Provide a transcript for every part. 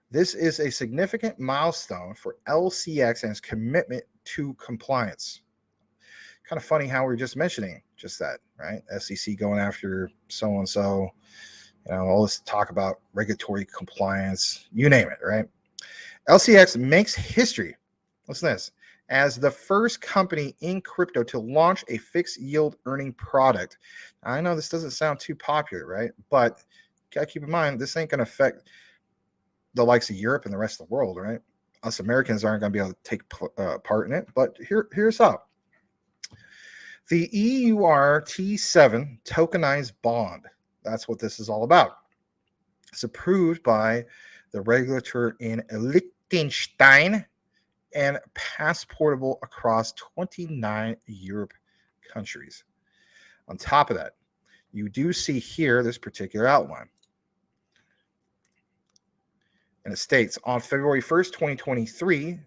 This is a significant milestone for LCX and its commitment to compliance. Kind of funny how we are just mentioning just that, right? SEC going after so and so, all this talk about regulatory compliance, you name it, right? LCX makes history. Listen to this. As the first company in crypto to launch a fixed yield earning product. Now, I know this doesn't sound too popular, right? But you got to keep in mind, this ain't going to affect the likes of Europe and the rest of the world, right? Us Americans aren't going to be able to take part in it. But here's how. The EURt7 tokenized bond. That's what this is all about. It's approved by the regulator in Liechtenstein and passportable across 29 Europe countries. On top of that, you do see here this particular outline. And it states, on February 1st, 2023,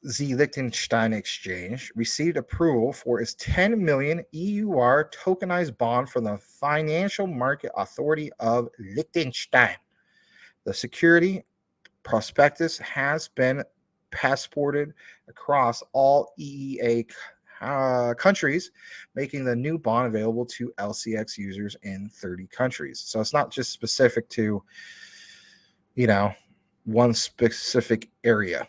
the Liechtenstein Exchange received approval for its 10 million EUR tokenized bond from the Financial Market Authority of Liechtenstein. The security prospectus has been passported across all EEA countries, making the new bond available to LCX users in 30 countries. So it's not just specific to, one specific area.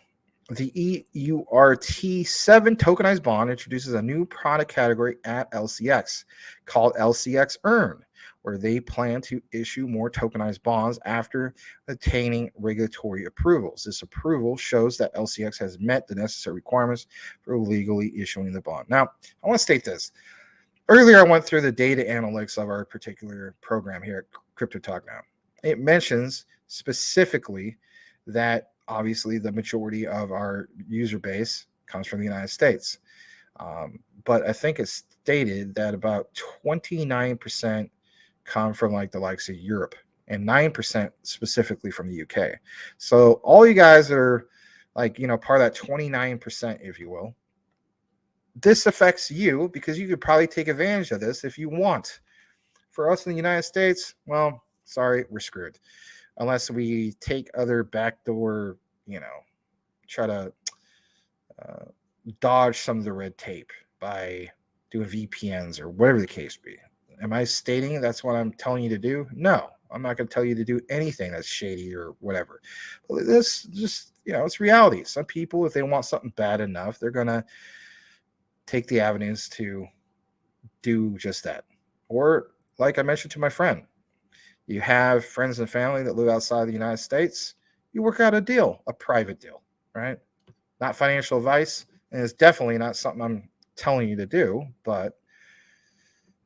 The EURt7 tokenized bond introduces a new product category at LCX called LCX Earn, where they plan to issue more tokenized bonds after attaining regulatory approvals. This approval shows that LCX has met the necessary requirements for legally issuing the bond. Now, I want to state this. Earlier, I went through the data analytics of our particular program here at Crypto Talk Now. It mentions specifically that obviously the majority of our user base comes from the United States. But I think it's stated that about 29% come from the likes of Europe and 9% specifically from the UK. So all you guys that are part of that 29%, if you will, this affects you because you could probably take advantage of this if you want. For us in the United States, well, sorry, we're screwed. Unless we take other backdoor, try to dodge some of the red tape by doing VPNs or whatever the case be. Am I stating that's what I'm telling you to do? No, I'm not going to tell you to do anything that's shady or whatever. But this just, it's reality. Some people, if they want something bad enough, they're going to take the avenues to do just that. Or like I mentioned to my friend, you have friends and family that live outside the United States, you work out a deal, a private deal, right? Not financial advice, and it's definitely not something I'm telling you to do, but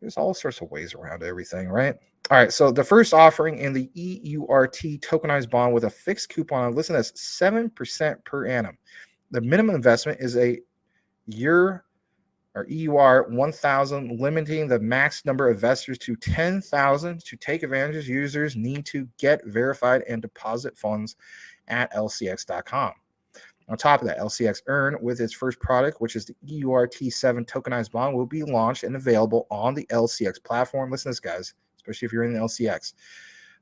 there's all sorts of ways around everything, right? All right, so the first offering in the EURt tokenized bond with a fixed coupon, listen to this, 7% per annum. The minimum investment is a EUR 1,000, limiting the max number of investors to 10,000. To take advantage, users need to get verified and deposit funds at LCX.com. On top of that, LCX Earn, with its first product, which is the EURt7 tokenized bond, will be launched and available on the LCX platform. Listen to this, guys, especially if you're in the LCX,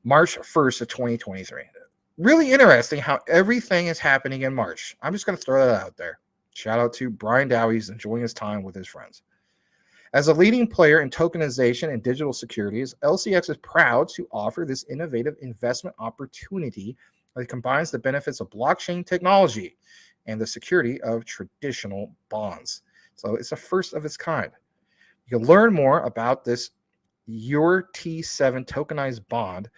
March 1st of 2023. Really interesting how everything is happening in March. I'm just going to throw that out there. Shout out to Brian Dowie. He's enjoying his time with his friends. As a leading player in tokenization and digital securities, LCX is proud to offer this innovative investment opportunity that combines the benefits of blockchain technology and the security of traditional bonds. So it's a first of its kind. You can learn more about this EURt7 tokenized bond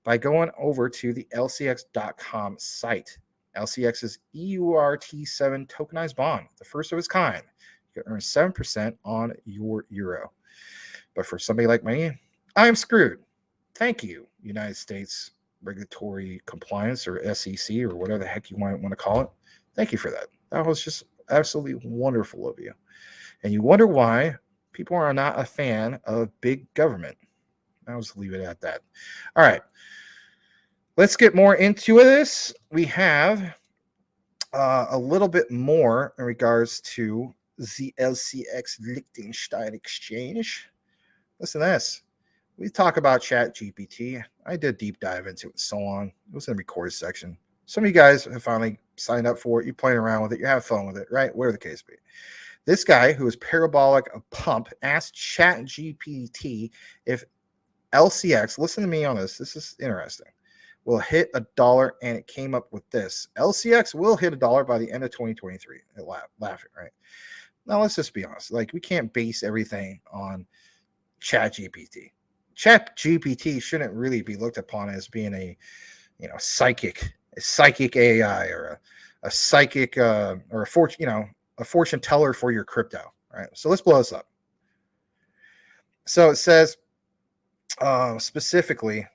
by going over to the LCX.com site. LCX's EURt7 tokenized bond, the first of its kind. You can earn 7% on your euro. But for somebody like me, I am screwed. Thank you, United States Regulatory Compliance, or SEC, or whatever the heck you might want to call it. Thank you for that. That was just absolutely wonderful of you. And you wonder why people are not a fan of big government. I'll just leave it at that. All right. Let's get more into this. We have a little bit more in regards to the LCX Liechtenstein Exchange. Listen to this. We talk about Chat GPT. I did deep dive into it and so on. It was in the record section. Some of you guys have finally signed up for it. You're playing around with it. You're having fun with it, right? Whatever the case be. This guy, who is parabolic a pump, asked ChatGPT if LCX, listen to me on this. This is interesting. Will hit $1, and it came up with this. LCX will hit $1 by the end of 2023. Laughing, right? Now let's just be honest. Like, we can't base everything on ChatGPT. ChatGPT shouldn't really be looked upon as being a psychic AI or a psychic or a fortune teller for your crypto, right? So let's blow this up. So it says specifically,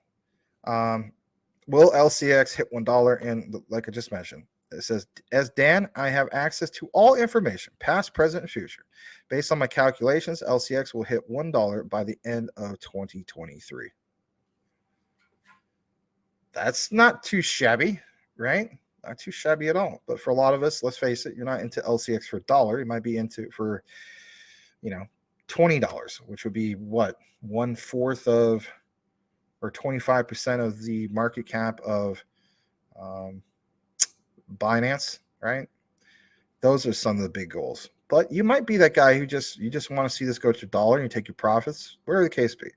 will LCX hit $1? And like I just mentioned, it says, as Dan, I have access to all information, past, present, and future. Based on my calculations, LCX will hit $1 by the end of 2023. That's not too shabby, right? Not too shabby at all. But for a lot of us, let's face it, you're not into LCX for $1. You might be into it for, $20, which would be what? 1/4 of, or 25% of the market cap of Binance, right? Those are some of the big goals. But you might be that guy who you just want to see this go to $1 and you take your profits, whatever the case be.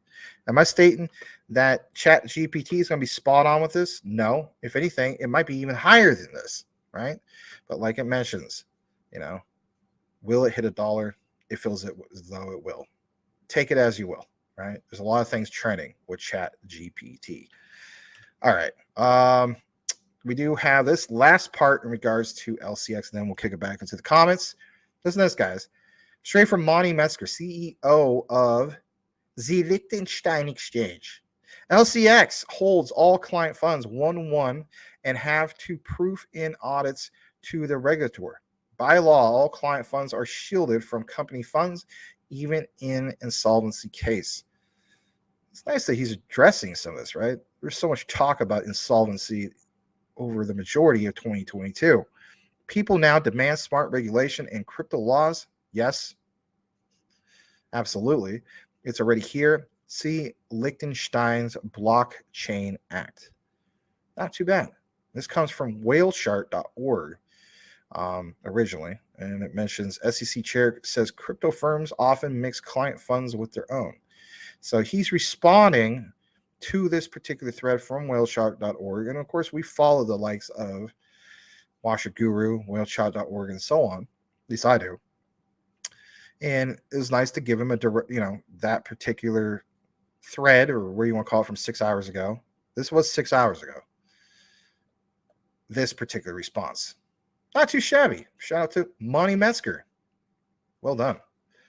Am I stating that ChatGPT is going to be spot on with this? No. If anything, it might be even higher than this, right? But like it mentions, will it hit $1? It feels as though it will. Take it as you will, right? There's a lot of things trending with ChatGPT. All right. We do have this last part in regards to LCX, and then we'll kick it back into the comments. Listen to this, guys. Straight from Monty Metzger, CEO of the Liechtenstein Exchange. LCX holds all client funds one-on-one and have to proof in audits to the regulator. By law, all client funds are shielded from company funds, even in insolvency case. It's nice that he's addressing some of this, right? There's so much talk about insolvency over the majority of 2022. People now demand smart regulation and crypto laws. Yes, absolutely. It's already here. See Liechtenstein's Blockchain Act. Not too bad. This comes from whalechart.org originally, and it mentions SEC chair says crypto firms often mix client funds with their own. So he's responding to this particular thread from whalechart.org. And of course, we follow the likes of Washer Guru, whalechart.org, and so on. At least I do. And it was nice to give him that particular thread, or where you want to call it, from 6 hours ago. This was 6 hours ago. This particular response. Not too shabby. Shout out to Monty Metzger. Well done.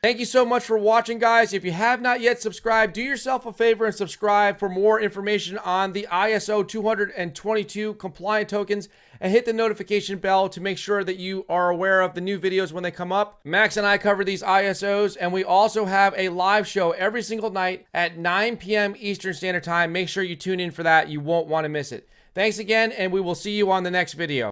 Thank you so much for watching, guys. If you have not yet subscribed, do yourself a favor and subscribe for more information on the ISO 222 compliant tokens, and hit the notification bell to make sure that you are aware of the new videos when they come up. Max and I cover these ISOs, and we also have a live show every single night at 9 p.m. Eastern Standard Time. Make sure you tune in for that. You won't want to miss it. Thanks again, and we will see you on the next video.